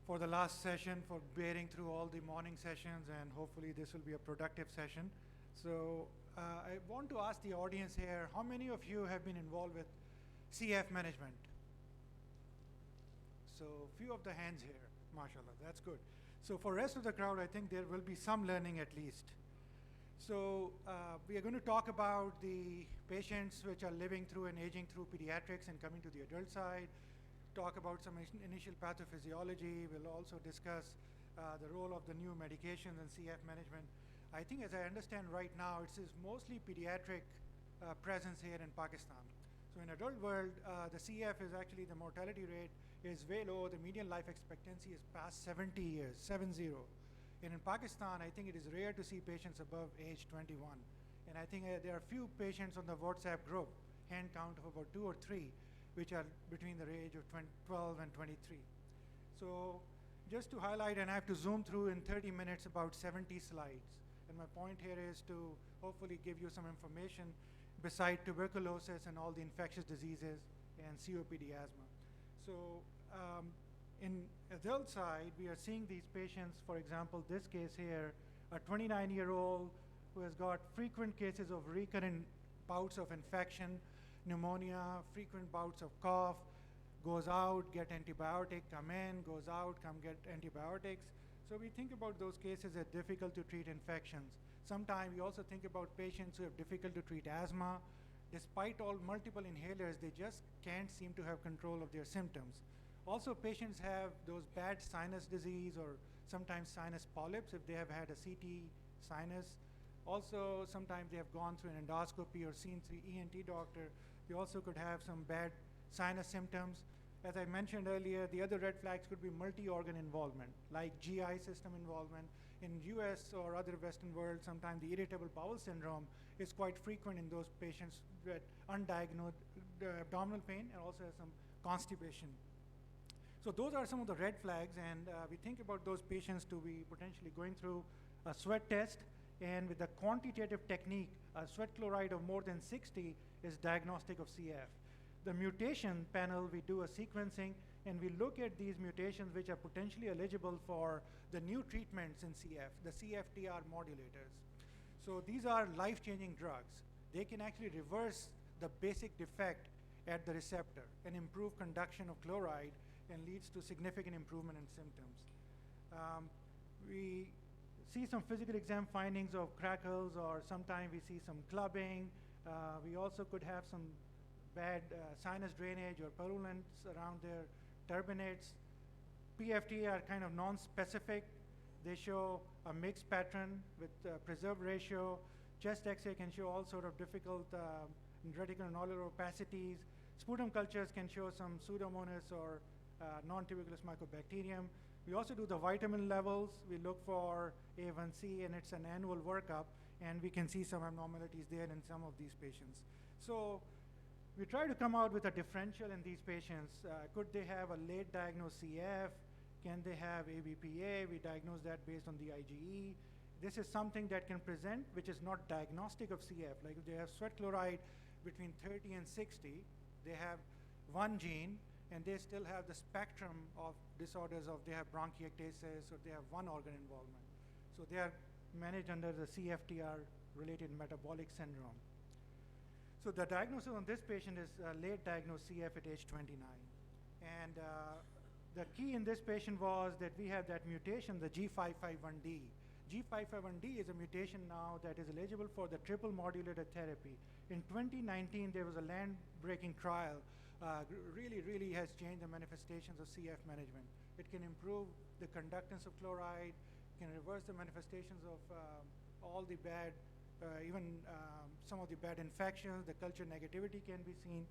for the last session, for bearing through all the morning sessions, and hopefully this will be a productive session. So I want to ask the audience here, how many of you have been involved with CF management? So few of the hands here, mashallah, that's good. So for rest of the crowd, I think there will be some learning at least. So we are going to talk about the patients which are living through and aging through pediatrics and coming to the adult side, talk about some initial pathophysiology. We'll also discuss the role of the new medications in CF management. I think as I understand right now, it's mostly pediatric presence here in Pakistan. So in adult world, the CF is actually, the mortality rate is way low. The median life expectancy is past 70 years, 70. And in Pakistan, I think it is rare to see patients above age 21. And I think there are few patients on the WhatsApp group, hand count of about 2 or 3, which are between the age of 12 and 23. So just to highlight, and I have to zoom through in 30 minutes about 70 slides. And my point here is to hopefully give you some information beside tuberculosis and all the infectious diseases and COPD asthma. So in adult side, we are seeing these patients, for example, this case here, a 29-year-old who has got frequent cases of recurrent bouts of infection, pneumonia, frequent bouts of cough, goes out, get antibiotic, come in, goes out, come get antibiotics. So we think about those cases as difficult to treat infections. Sometimes we also think about patients who have difficult to treat asthma. Despite all multiple inhalers, they just can't seem to have control of their symptoms. Also, patients have those bad sinus disease or sometimes sinus polyps if they have had a CT sinus. Also, sometimes they have gone through an endoscopy or seen through ENT doctor. They also could have some bad sinus symptoms. As I mentioned earlier, the other red flags could be multi-organ involvement, like GI system involvement. In US or other Western world, sometimes the irritable bowel syndrome is quite frequent in those patients with undiagnosed abdominal pain and also some constipation. So those are some of the red flags, and we think about those patients to be potentially going through a sweat test, and with the quantitative technique, a sweat chloride of more than 60 is diagnostic of CF. The mutation panel, we do a sequencing, and we look at these mutations which are potentially eligible for the new treatments in CF, the CFTR modulators. So these are life-changing drugs. They can actually reverse the basic defect at the receptor and improve conduction of chloride and leads to significant improvement in symptoms. We see some physical exam findings of crackles, or sometimes we see some clubbing. We also could have some bad sinus drainage or purulence around their turbinates. PFT are kind of non-specific. They show a mixed pattern with preserved ratio. Chest X-ray can show all sort of difficult reticuloannular opacities. Sputum cultures can show some Pseudomonas or non-tuberculous mycobacterium. We also do the vitamin levels. We look for A1C, and it's an annual workup, and we can see some abnormalities there in some of these patients. So we try to come out with a differential in these patients. Could they have a late diagnosed CF? Can they have ABPA? We diagnose that based on the IgE. This is something that can present, which is not diagnostic of CF. Like if they have sweat chloride between 30 and 60, they have one gene, and they still have the spectrum of disorders of they have bronchiectasis or they have one organ involvement. So they are managed under the CFTR-related metabolic syndrome. So the diagnosis on this patient is late diagnosed CF at age 29. And the key in this patient was that we have that mutation, the G551D. G551D is a mutation now that is eligible for the triple modulator therapy. In 2019, there was a land-breaking trial. Really has changed the manifestations of CF management. It can improve the conductance of chloride, can reverse the manifestations of all the bad, even some of the bad infections. The culture negativity can be seen.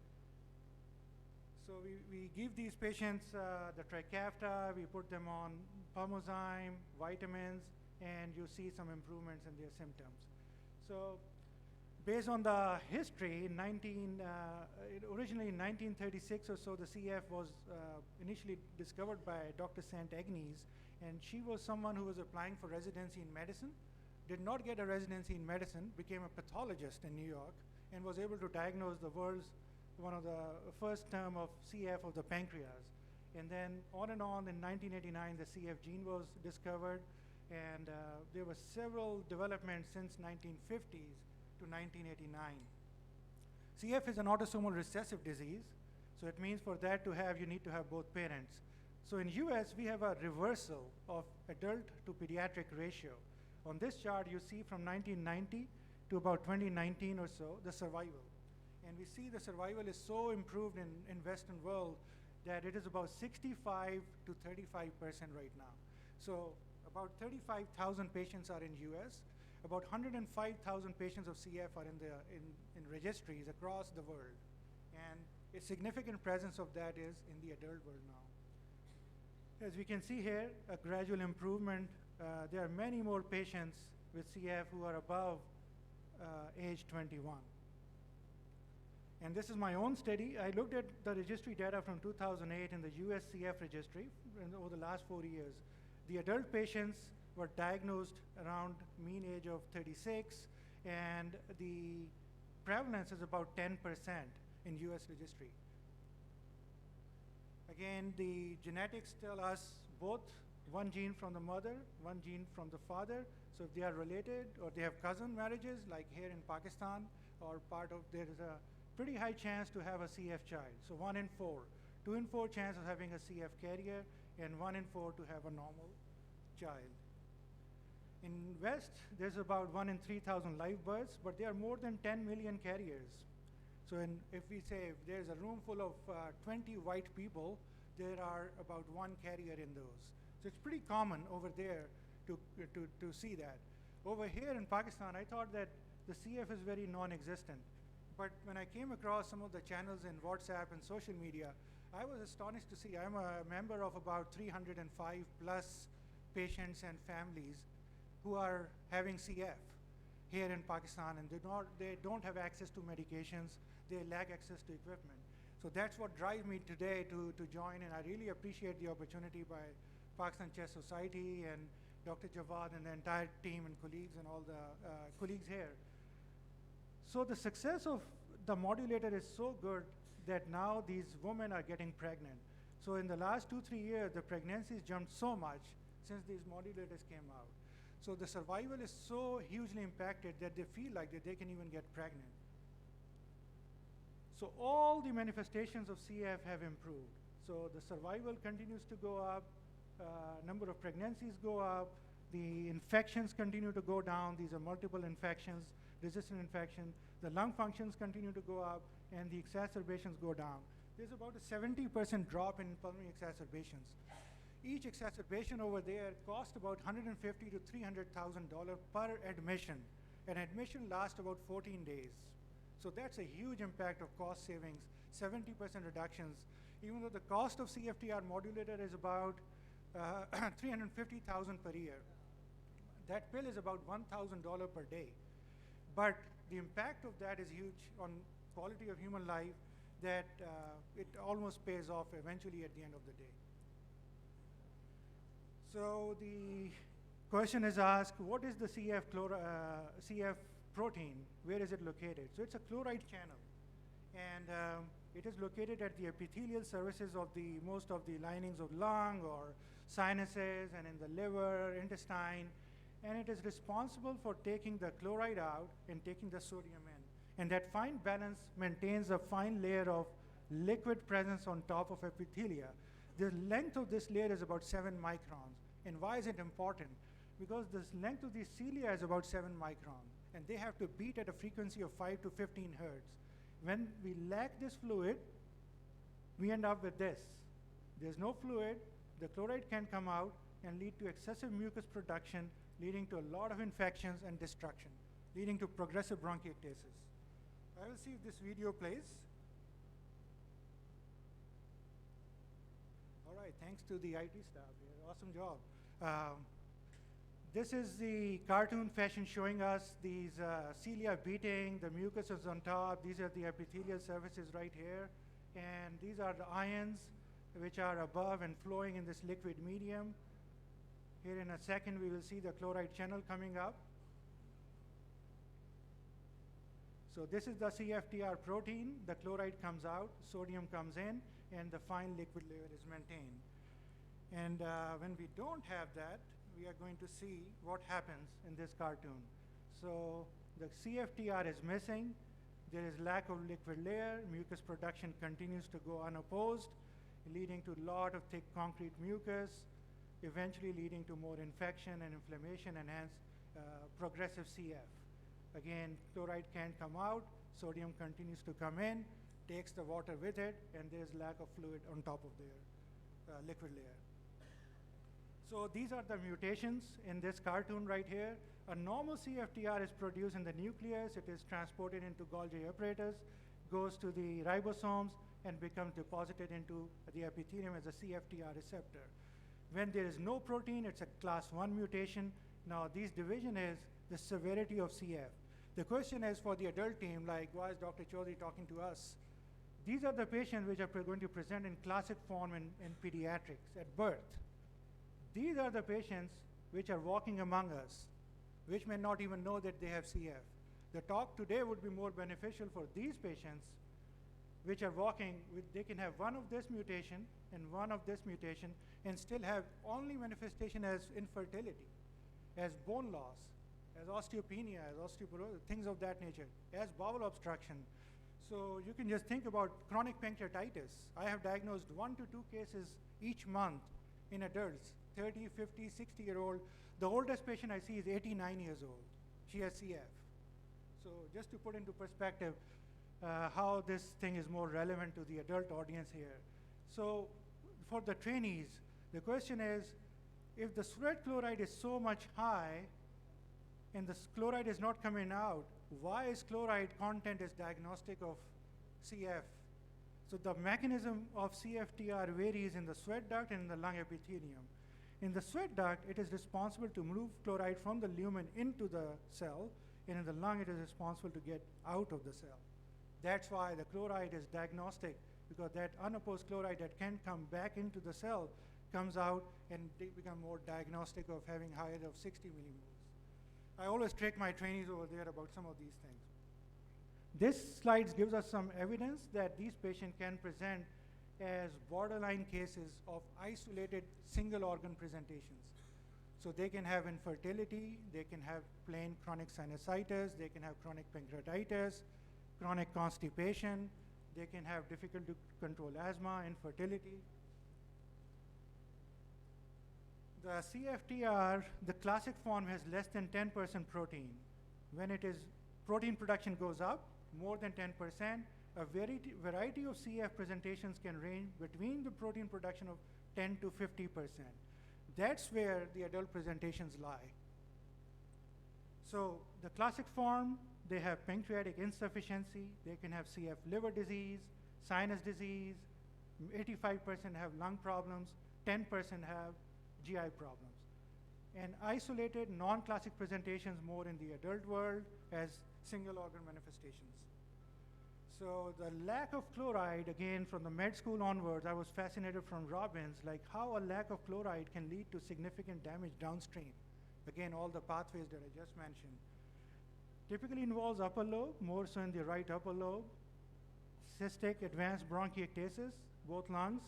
So we give these patients the Trikafta, we put them on Pulmozyme, vitamins, and you see some improvements in their symptoms. So based on the history, originally in 1936 or so, the CF was initially discovered by Dr. St. Agnes, and she was someone who was applying for residency in medicine, did not get a residency in medicine, became a pathologist in New York, and was able to diagnose the world's one of the first term of CF of the pancreas. And then on and on, in 1989, the CF gene was discovered, and there were several developments since 1950s to 1989. CF is an autosomal recessive disease, so it means for that to have, you need to have both parents. So in US, we have a reversal of adult to pediatric ratio. On this chart, you see from 1990 to about 2019 or so, the survival. And we see the survival is so improved in Western world that it is about 65 to 35% right now. So about 35,000 patients are in US. About 105,000 patients of CF are in registries across the world. And a significant presence of that is in the adult world now. As we can see here, a gradual improvement. There are many more patients with CF who are above age 21. And this is my own study. I looked at the registry data from 2008 in the US CF registry over the last 4 years. The adult patients were diagnosed around mean age of 36, and the prevalence is about 10% in US registry. Again, the genetics tell us both one gene from the mother, one gene from the father. So if they are related or they have cousin marriages, like here in Pakistan, or there is a pretty high chance to have a CF child. So 1 in 4. 2 in 4 chance of having a CF carrier, and 1 in 4 to have a normal child. In West, there's about 1 in 3,000 live births, but there are more than 10 million carriers. So if we say if there's a room full of 20 white people, there are about 1 carrier in those. So it's pretty common over there to see that. Over here in Pakistan, I thought that the CF is very non-existent. But when I came across some of the channels in WhatsApp and social media, I was astonished to see I'm a member of about 305 plus patients and families who are having CF here in Pakistan, and they don't have access to medications, they lack access to equipment. So that's what drives me today to join, and I really appreciate the opportunity by Pakistan Chest Society and Dr. Jawad and the entire team and colleagues and all the colleagues here. So the success of the modulator is so good that now these women are getting pregnant. So in the last 2-3 years, the pregnancies jumped so much since these modulators came out. So the survival is so hugely impacted that they feel like that they can even get pregnant. So all the manifestations of CF have improved. So the survival continues to go up, number of pregnancies go up, the infections continue to go down. These are multiple infections, resistant infection. The lung functions continue to go up, and the exacerbations go down. There's about a 70% drop in pulmonary exacerbations. Each exacerbation over there costs about $150,000 to $300,000 per admission. An admission lasts about 14 days. So that's a huge impact of cost savings, 70% reductions. Even though the cost of CFTR modulator is about $350,000 per year. That pill is about $1,000 per day. But the impact of that is huge on quality of human life that it almost pays off eventually at the end of the day. So the question is asked, what is the CF protein? Where is it located? So it's a chloride channel. And it is located at the epithelial surfaces of most of the linings of lung or sinuses and in the liver, intestine. And it is responsible for taking the chloride out and taking the sodium in. And that fine balance maintains a fine layer of liquid presence on top of epithelia. The length of this layer is about 7 microns. And why is it important? Because the length of the cilia is about 7 microns, and they have to beat at a frequency of 5 to 15 hertz. When we lack this fluid, we end up with this. There's no fluid, the chloride can come out and lead to excessive mucus production, leading to a lot of infections and destruction, leading to progressive bronchiectasis. I will see if this video plays. All right, thanks to the IT staff here, awesome job. This is the cartoon fashion showing us these cilia beating, the mucus is on top. These are the epithelial surfaces right here. And these are the ions which are above and flowing in this liquid medium. Here in a second, we will see the chloride channel coming up. So this is the CFTR protein. The chloride comes out, sodium comes in, and the fine liquid layer is maintained. And when we don't have that, we are going to see what happens in this cartoon. So the CFTR is missing. There is lack of liquid layer. Mucus production continues to go unopposed, leading to a lot of thick concrete mucus, eventually leading to more infection and inflammation and hence progressive CF. Again, chloride can't come out. Sodium continues to come in, takes the water with it, and there's lack of fluid on top of their liquid layer. So these are the mutations in this cartoon right here. A normal CFTR is produced in the nucleus. It is transported into Golgi apparatus, goes to the ribosomes, and becomes deposited into the epithelium as a CFTR receptor. When there is no protein, it's a class 1 mutation. Now, this division is the severity of CF. The question is for the adult team, like, why is Dr. Chaudary talking to us? These are the patients which are going to present in classic form in pediatrics at birth. These are the patients which are walking among us, which may not even know that they have CF. The talk today would be more beneficial for these patients which are walking with, they can have one of this mutation and one of this mutation and still have only manifestation as infertility, as bone loss, as osteopenia, as osteoporosis, things of that nature, as bowel obstruction. So you can just think about chronic pancreatitis. I have diagnosed 1 to 2 cases each month in adults, 30, 50, 60-year-old. The oldest patient I see is 89 years old. She has CF. So just to put into perspective how this thing is more relevant to the adult audience here. So for the trainees, the question is, if the sweat chloride is so much high and the chloride is not coming out, why is chloride content is diagnostic of CF? So the mechanism of CFTR varies in the sweat duct and in the lung epithelium. In the sweat duct, it is responsible to move chloride from the lumen into the cell, and in the lung, it is responsible to get out of the cell. That's why the chloride is diagnostic, because that unopposed chloride that can come back into the cell comes out, and they become more diagnostic of having higher of 60 millimoles. I always trick my trainees over there about some of these things. This slide gives us some evidence that these patients can present as borderline cases of isolated single organ presentations. So they can have infertility, they can have plain chronic sinusitis, they can have chronic pancreatitis, chronic constipation, they can have difficult to control asthma, infertility. The CFTR, the classic form has less than 10% protein. When it is, protein production goes up, more than 10%, a variety of CF presentations can range between the protein production of 10 to 50%. That's where the adult presentations lie. So the classic form, they have pancreatic insufficiency, they can have CF liver disease, sinus disease, 85% have lung problems, 10% have GI problems. And isolated non-classic presentations more in the adult world as single organ manifestations. So the lack of chloride, again, from the med school onwards, I was fascinated from Robbins, like how a lack of chloride can lead to significant damage downstream. Again, all the pathways that I just mentioned. Typically involves upper lobe, more so in the right upper lobe, cystic advanced bronchiectasis, both lungs,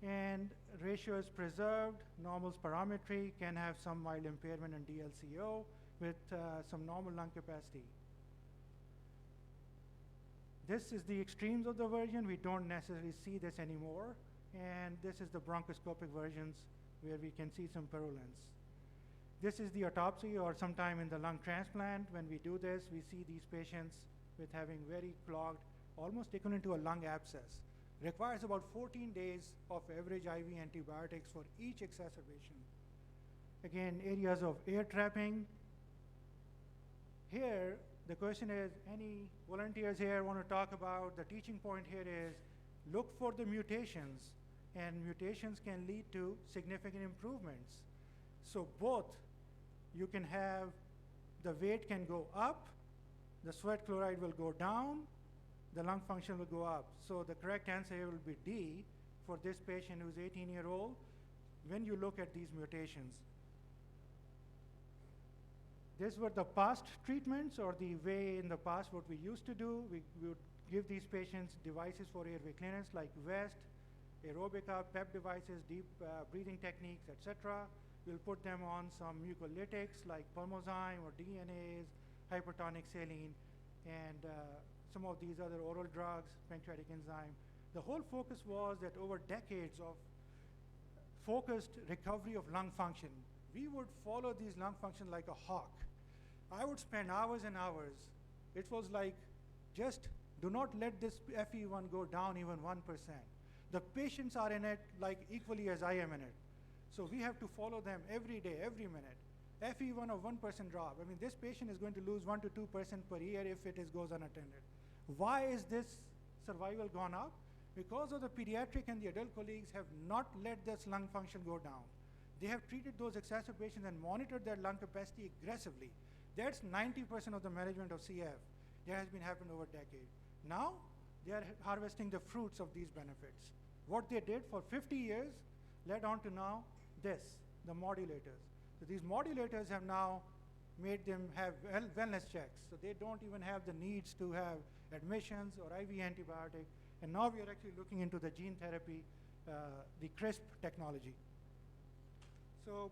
and ratio is preserved, normal spirometry, can have some mild impairment in DLCO with some normal lung capacity. This is the extremes of the version. We don't necessarily see this anymore. And this is the bronchoscopic versions where we can see some purulence. This is the autopsy or sometime in the lung transplant. When we do this, we see these patients with having very clogged, almost equivalent to a lung abscess. Requires about 14 days of average IV antibiotics for each exacerbation. Again, areas of air trapping. Here, the question is, any volunteers here want to talk about, the teaching point here is, look for the mutations, and mutations can lead to significant improvements. So both, you can have, the weight can go up, the sweat chloride will go down, the lung function will go up. So the correct answer here will be D for this patient who's 18-year-old when you look at these mutations. These were the past treatments or the way in the past what we used to do. We would give these patients devices for airway clearance like vest, aerobica, PEP devices, deep breathing techniques, etc. We'll put them on some mucolytics like pulmozyme or DNAs, hypertonic saline, and some of these other oral drugs, pancreatic enzyme. The whole focus was that over decades of focused recovery of lung function, we would follow these lung function like a hawk. I would spend hours and hours. It was like, just do not let this FE1 go down even 1%. The patients are in it like equally as I am in it. So we have to follow them every day, every minute. FE1 of 1% drop. I mean, this patient is going to lose 1 to 2% per year if it goes unattended. Why is this survival gone up? Because of the pediatric and the adult colleagues have not let this lung function go down. They have treated those exacerbations and monitored their lung capacity aggressively. That's 90% of the management of CF that has been happening over a decade. Now, they are harvesting the fruits of these benefits. What they did for 50 years led on to now this, the modulators. So these modulators have now made them have wellness checks. So they don't even have the needs to have admissions or IV antibiotic. And now we are actually looking into the gene therapy, the CRISP technology. So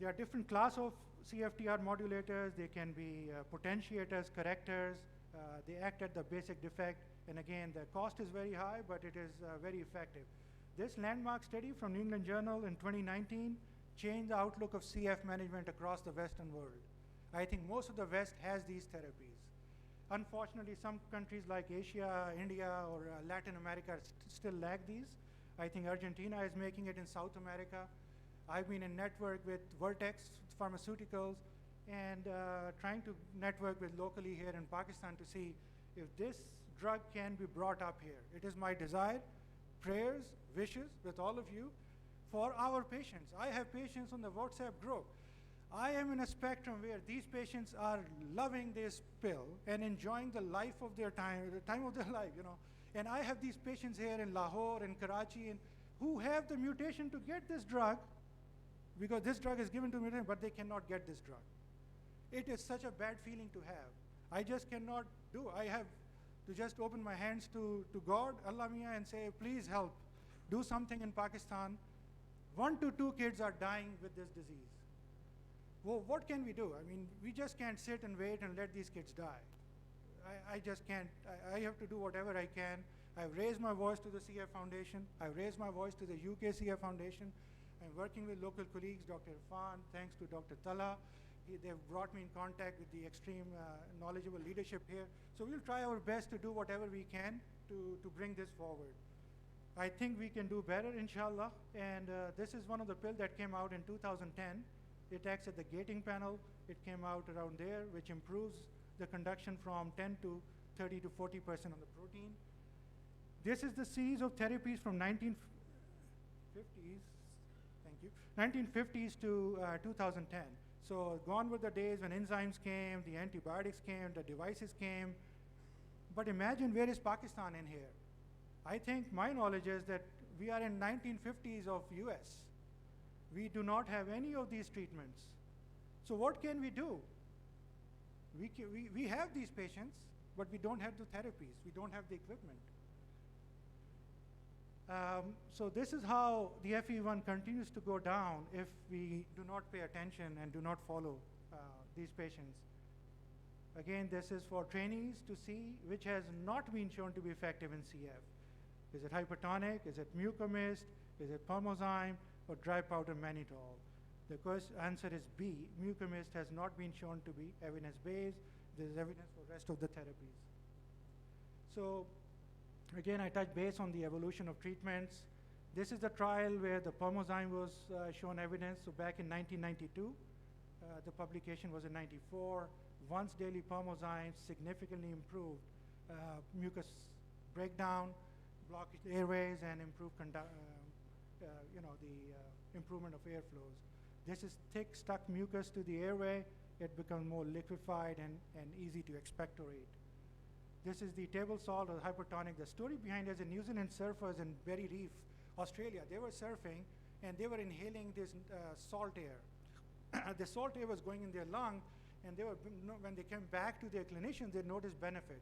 there are different class of CFTR modulators. They can be potentiators, correctors. They act at the basic defect. And again, the cost is very high, but it is very effective. This landmark study from New England Journal in 2019 changed the outlook of CF management across the Western world. I think most of the West has these therapies. Unfortunately, some countries like Asia, India, or Latin America still lack these. I think Argentina is making it in South America. I've been in network with Vertex Pharmaceuticals and trying to network with locally here in Pakistan to see if this drug can be brought up here. It is my desire, prayers, wishes with all of you for our patients. I have patients on the WhatsApp group. I am in a spectrum where these patients are loving this pill and enjoying the life of their time, the time of their life, you know. And I have these patients here in Lahore and Karachi who have the mutation to get this drug because this drug is given to mutation, but they cannot get this drug. It is such a bad feeling to have. I just cannot do. I have to just open my hands to God, Allah Mia, and say, please help. Do something in Pakistan. 1 to 2 kids are dying with this disease. Well, what can we do? I mean, we just can't sit and wait and let these kids die. I just can't. I have to do whatever I can. I've raised my voice to the CF Foundation. I've raised my voice to the UK CF Foundation. I'm working with local colleagues, Dr. Irfan, thanks to Dr. Tala. They've brought me in contact with the extreme knowledgeable leadership here. So we'll try our best to do whatever we can to bring this forward. I think we can do better, inshallah. And this is one of the pills that came out in 2010. It acts at the gating panel. It came out around there, which improves the conduction from 10 to 30 to 40% on the protein. This is the series of therapies from 1950s, thank you, 1950s to 2010. So gone were the days when enzymes came, the antibiotics came, the devices came. But imagine where is Pakistan in here? I think my knowledge is that we are in 1950s of US. We do not have any of these treatments. So what can we do? We have these patients, but we don't have the therapies. We don't have the equipment. So this is how the FE1 continues to go down if we do not pay attention and do not follow these patients. Again, this is for trainees to see which has not been shown to be effective in CF. Is it hypertonic? Is it mucomist? Is it pulmozyme? Or dry powder mannitol? The answer is B. Mucomist has not been shown to be evidence-based. There is evidence for the rest of the therapies. So again, I touched base on the evolution of treatments. This is the trial where the pulmozyme was shown evidence. So back in 1992, the publication was in 94. Once daily pulmozyme significantly improved mucus breakdown, blocked airways, and improved the improvement of airflows. This is thick, stuck mucus to the airway. It becomes more liquefied and easy to expectorate. This is the table salt or hypertonic. The story behind it is New Zealand surfers in Berry Reef, Australia. They were surfing and they were inhaling this salt air. The salt air was going in their lung, and they were, when they came back to their clinicians, they noticed benefit.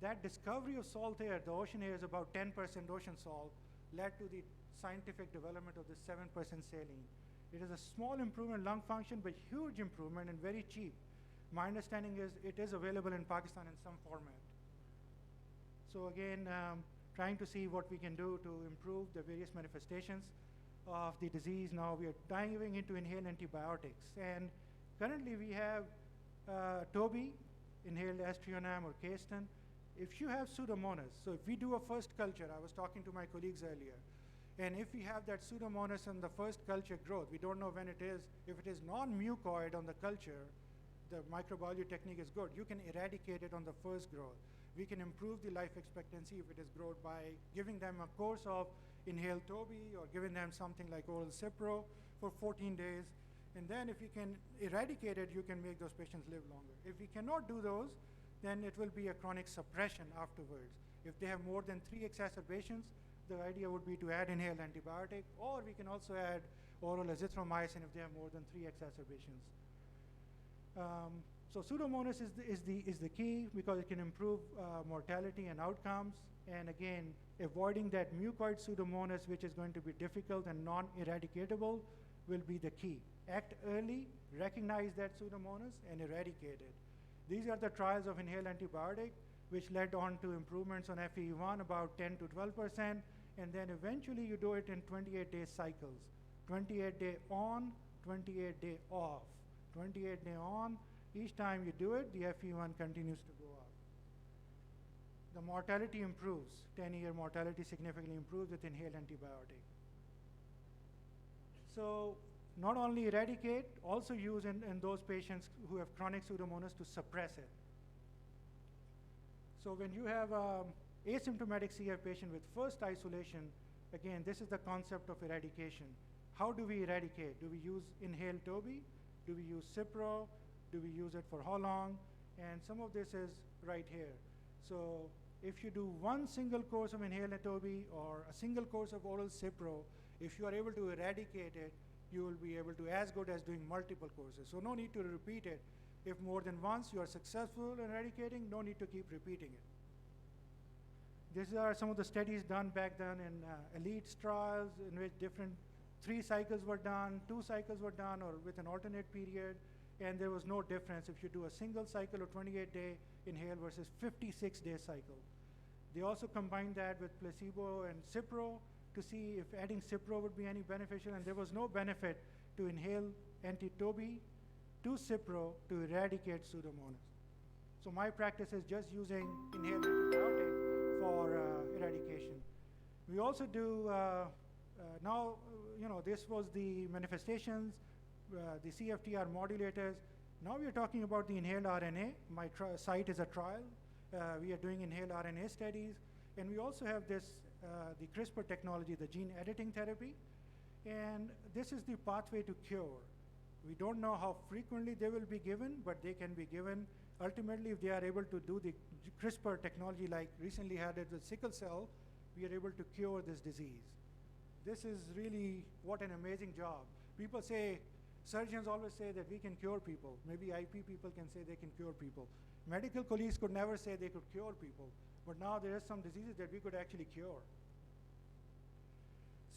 That discovery of salt air, the ocean air is about 10% ocean salt, led to the scientific development of the 7% saline. It is a small improvement in lung function, but huge improvement and very cheap. My understanding is it is available in Pakistan in some format. So again, trying to see what we can do to improve the various manifestations of the disease. Now we are diving into inhaled antibiotics. And currently we have Toby, inhaled aztreonam or Caiston. If you have Pseudomonas, so if we do a first culture, I was talking to my colleagues earlier, and if we have that Pseudomonas in the first culture growth, we don't know when it is. If it is non-mucoid on the culture, the microbiology technique is good. You can eradicate it on the first growth. We can improve the life expectancy if it is growth by giving them a course of inhaled Toby or giving them something like oral Cipro for 14 days. And then if you can eradicate it, you can make those patients live longer. If we cannot do those, then it will be a chronic suppression afterwards. If they have more than 3 exacerbations, the idea would be to add inhaled antibiotic, or we can also add oral azithromycin if they have more than 3 exacerbations. So Pseudomonas is the key because it can improve mortality and outcomes. And again, avoiding that mucoid Pseudomonas, which is going to be difficult and non-eradicatable, will be the key. Act early, recognize that Pseudomonas, and eradicate it. These are the trials of inhaled antibiotic, which led on to improvements on FEV1 about 10 to 12%, and then eventually you do it in 28-day cycles. 28-day on, 28-day off. 28-day on, each time you do it, the FEV1 continues to go up. The mortality improves. 10-year mortality significantly improves with inhaled antibiotic. So not only eradicate, also use in those patients who have chronic Pseudomonas to suppress it. So when you have asymptomatic CF patient with first isolation, again, this is the concept of eradication. How do we eradicate? Do we use inhaled Toby? Do we use Cipro? Do we use it for how long? And some of this is right here. So if you do one single course of inhaled Toby or a single course of oral Cipro, if you are able to eradicate it, you will be able to as good as doing multiple courses. So no need to repeat it. If more than once you are successful in eradicating, no need to keep repeating it. These are some of the studies done back then in elite trials in which different 3 cycles were done, 2 cycles were done, or with an alternate period, and there was no difference if you do a single cycle or 28-day inhale versus 56-day cycle. They also combined that with placebo and Cipro to see if adding Cipro would be any beneficial, and there was no benefit to inhale anti-Toby to Cipro to eradicate Pseudomonas. So my practice is just using inhaled antibiotic for eradication. We also do, now, this was the manifestations, the CFTR modulators. Now we are talking about the inhaled RNA. My site is a trial. We are doing inhaled RNA studies. And we also have this, the CRISPR technology, the gene editing therapy. And this is the pathway to cure. We don't know how frequently they will be given, but they can be given. Ultimately, if they are able to do the CRISPR technology like recently had it with sickle cell, we are able to cure this disease. This is really what an amazing job. People say, surgeons always say that we can cure people. Maybe IP people can say they can cure people. Medical colleagues could never say they could cure people. But now there are some diseases that we could actually cure.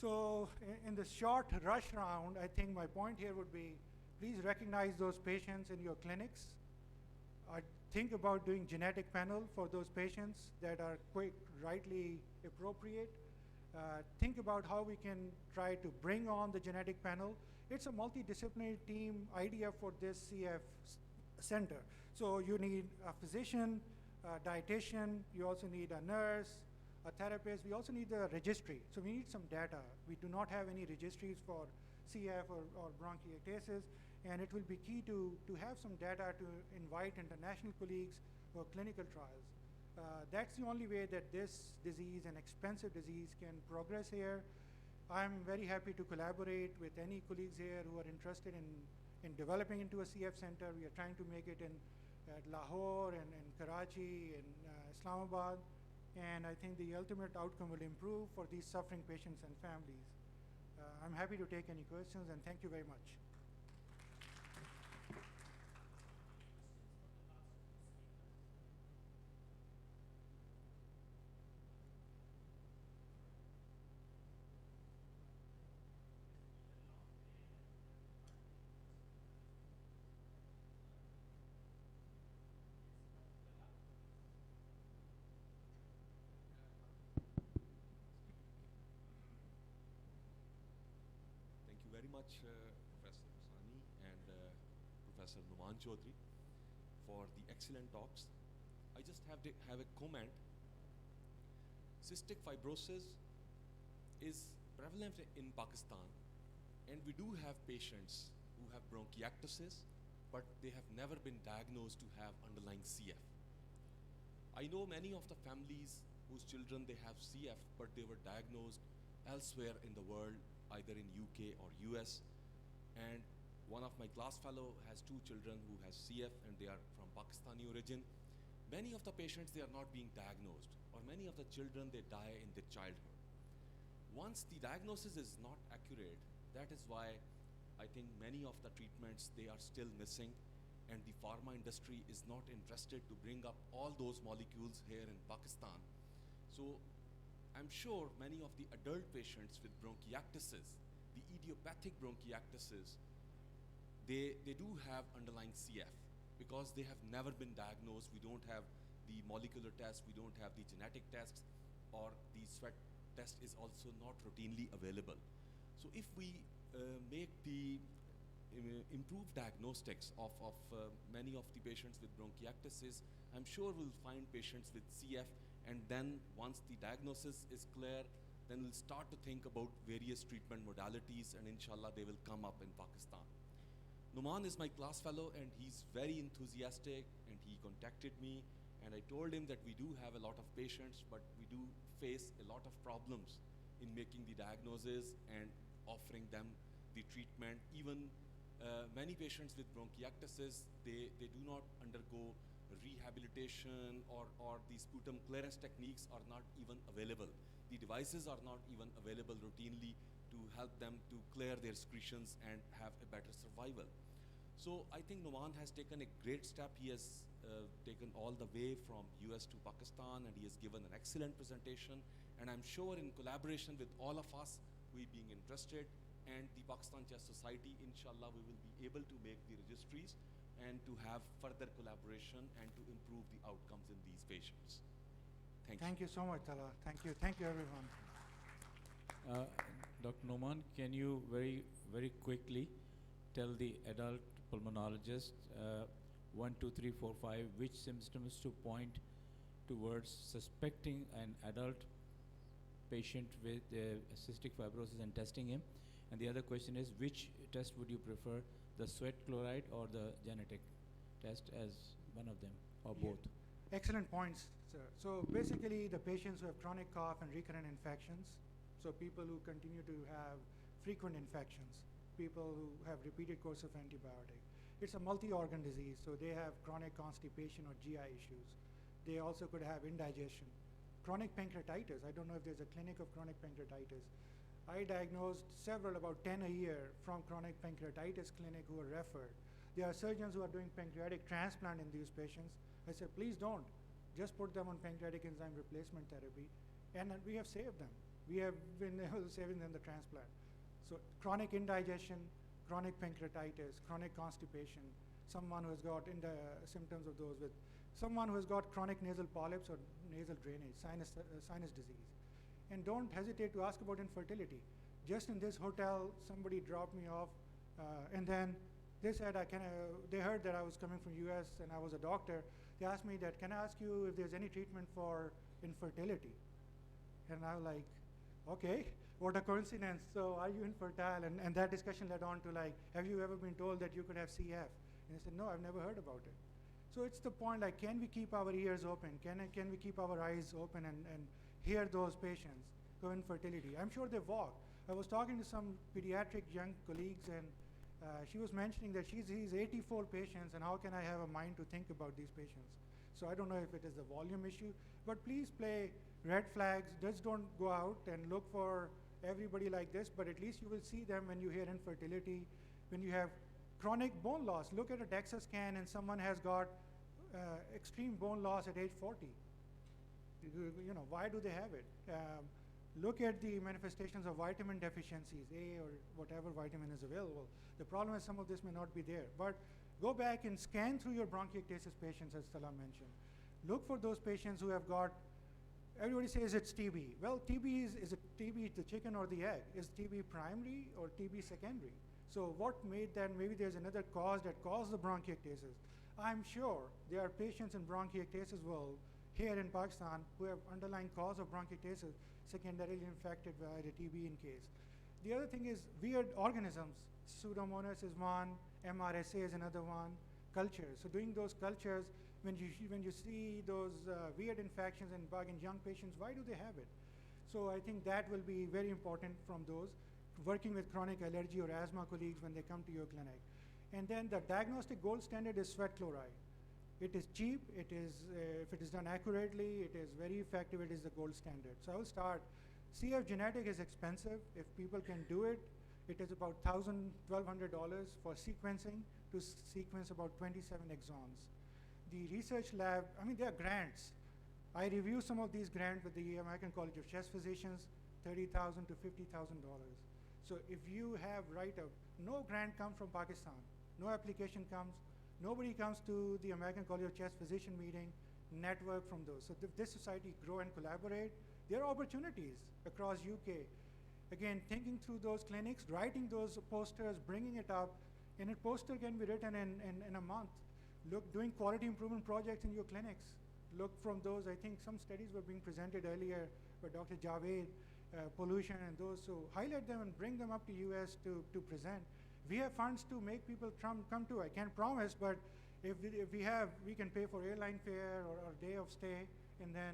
So in the short rush round, I think my point here would be, please recognize those patients in your clinics. Think about doing genetic panel for those patients that are rightly appropriate. Think about how we can try to bring on the genetic panel. It's a multidisciplinary team idea for this CF center. So you need a physician, a dietitian, you also need a nurse, a therapist. We also need the registry. So we need some data. We do not have any registries for CF or bronchiectasis, and it will be key to have some data to invite international colleagues for clinical trials. That's the only way that this disease, an expensive disease, can progress here. I'm very happy to collaborate with any colleagues here who are interested in developing into a CF center. We are trying to make it at Lahore and in Karachi and Islamabad. And I think the ultimate outcome will improve for these suffering patients and families. I'm happy to take any questions, and thank you very much. very much, Professor Hosani and Professor Nauman Chaudary, for the excellent talks. I just have a comment. Cystic fibrosis is prevalent in Pakistan, and we do have patients who have bronchiectasis, but they have never been diagnosed to have underlying CF. I know many of the families whose children they have CF, but they were diagnosed elsewhere in the world, either in UK or US. And one of my class fellow has 2 children who has CF, and they are from Pakistani origin. Many of the patients, they are not being diagnosed, or many of the children, they die in their childhood. Once the diagnosis is not accurate, that is why I think many of the treatments, they are still missing, and the pharma industry is not interested to bring up all those molecules here in Pakistan. So I'm sure many of the adult patients with bronchiectasis, the idiopathic bronchiectasis, they do have underlying CF because they have never been diagnosed. We don't have the molecular test, we don't have the genetic tests, or the sweat test is also not routinely available. So if we make the improved diagnostics of many of the patients with bronchiectasis, I'm sure we'll find patients with CF, and then once the diagnosis is clear, then we'll start to think about various treatment modalities, and inshallah they will come up in Pakistan. Nauman is my class fellow, and he's very enthusiastic, and he contacted me, and I told him that we do have a lot of patients, but we do face a lot of problems in making the diagnosis and offering them the treatment. Even many patients with bronchiectasis, they do not undergo rehabilitation, or the sputum clearance techniques are not even available. The devices are not even available routinely to help them to clear their excretions and have a better survival. So I think Nauman has taken a great step. He has taken all the way from US to Pakistan, and he has given an excellent presentation. And I'm sure in collaboration with all of us, we being interested, and the Pakistan Chest Society, inshallah, we will be able to make the registries and to have further collaboration and to improve the outcomes in these patients. Thank you. Thank you so much, Tala. Thank you. Thank you, everyone. Dr. Nauman, can you very, very quickly tell the adult pulmonologist 1, 2, 3, 4, 5 which symptoms to point towards suspecting an adult patient with cystic fibrosis and testing him? And the other question is, which test would you prefer, the sweat chloride or the genetic test as one of them, or both? Excellent points, sir. So basically, the patients who have chronic cough and recurrent infections, so people who continue to have frequent infections, people who have repeated course of antibiotic. It's a multi-organ disease, so they have chronic constipation or GI issues. They also could have indigestion. Chronic pancreatitis, I don't know if there's a clinic of chronic pancreatitis. I diagnosed several, about 10 a year, from chronic pancreatitis clinic who are referred. There are surgeons who are doing pancreatic transplant in these patients. I said, please don't. Just put them on pancreatic enzyme replacement therapy. And we have saved them. We have been able to saving them the transplant. So chronic indigestion, chronic pancreatitis, chronic constipation, someone who has got symptoms of those with, someone who has got chronic nasal polyps or nasal drainage, sinus disease. And don't hesitate to ask about infertility. Just in this hotel, somebody dropped me off, and then they said, they heard that I was coming from US and I was a doctor. They asked me that, can I ask you if there's any treatment for infertility? And I was like, okay, what a coincidence. So are you infertile? And that discussion led on to like, have you ever been told that you could have CF? And I said, no, I've never heard about it. So it's the point, like, can we keep our ears open? Can we keep our eyes open and hear those patients who have infertility? I'm sure they walk. I was talking to some pediatric young colleagues, and she was mentioning that she's 84 patients, and how can I have a mind to think about these patients? So I don't know if it is a volume issue, but please play red flags. Just don't go out and look for everybody like this, but at least you will see them when you hear infertility, when you have chronic bone loss. Look at a DEXA scan and someone has got extreme bone loss at age 40. You know, why do they have it? Look at the manifestations of vitamin deficiencies, A or whatever vitamin is available. The problem is some of this may not be there. But go back and scan through your bronchiectasis patients, as Salah mentioned. Look for those patients who have got everybody says it's TB. Well, TB is it TB the chicken or the egg? Is TB primary or TB secondary? So what made that? Maybe there's another cause that caused the bronchiectasis. I'm sure there are patients in bronchiectasis world here in Pakistan who have underlying cause of bronchiectasis secondarily infected by the TB in case. The other thing is weird organisms. Pseudomonas is one, MRSA is another one, cultures. So doing those cultures, when you see those weird infections in bug in young patients, why do they have it? So I think that will be very important from those, working with chronic allergy or asthma colleagues when they come to your clinic. And then the diagnostic gold standard is sweat chloride. It is cheap, it is, if it is done accurately, it is very effective, it is the gold standard. So I will start. CF genetic is expensive. If people can do it, it is about $1,000, $1,200 for sequencing to sequence about 27 exons. The research lab, I mean, there are grants. I review some of these grants with the American College of Chest Physicians, $30,000 to $50,000. So if you have no grant comes from Pakistan, no application comes, nobody comes to the American College of Chest Physician meeting, network from those. So if this society grow and collaborate, there are opportunities across UK. Again, thinking through those clinics, writing those posters, bringing it up, and a poster can be written in a month. Look, doing quality improvement projects in your clinics. Look from those, I think some studies were being presented earlier by Dr. Javed, pollution and those, so highlight them and bring them up to US to present. We have funds to make people come to, I can't promise, but if we have, we can pay for airline fare or day of stay, and then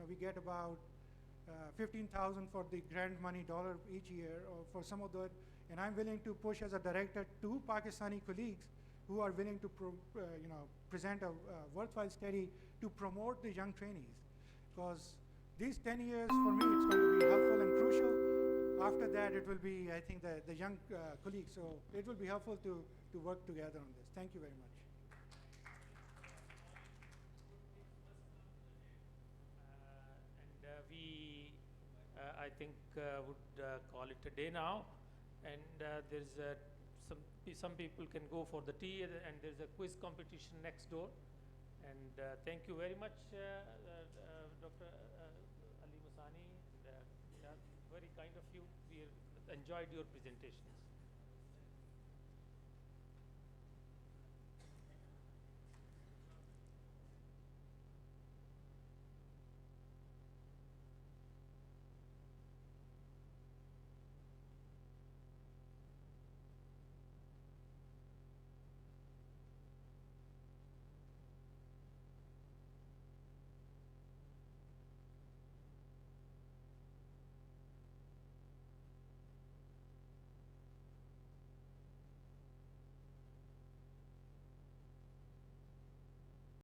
we get about 15,000 for the grant money dollar each year or for some of that, and I'm willing to push as a director 2 Pakistani colleagues who are willing to present a worthwhile study to promote the young trainees, because these 10 years for me it's going to be helpful and crucial. After that it will be, I think, the young colleagues, so it will be helpful to work together on this. Thank you very much. I think would call it a day now, and there's some people can go for the tea, and there's a quiz competition next door. And thank you very much, Dr. Ali Musani. Yeah, very kind of you. We enjoyed your presentations.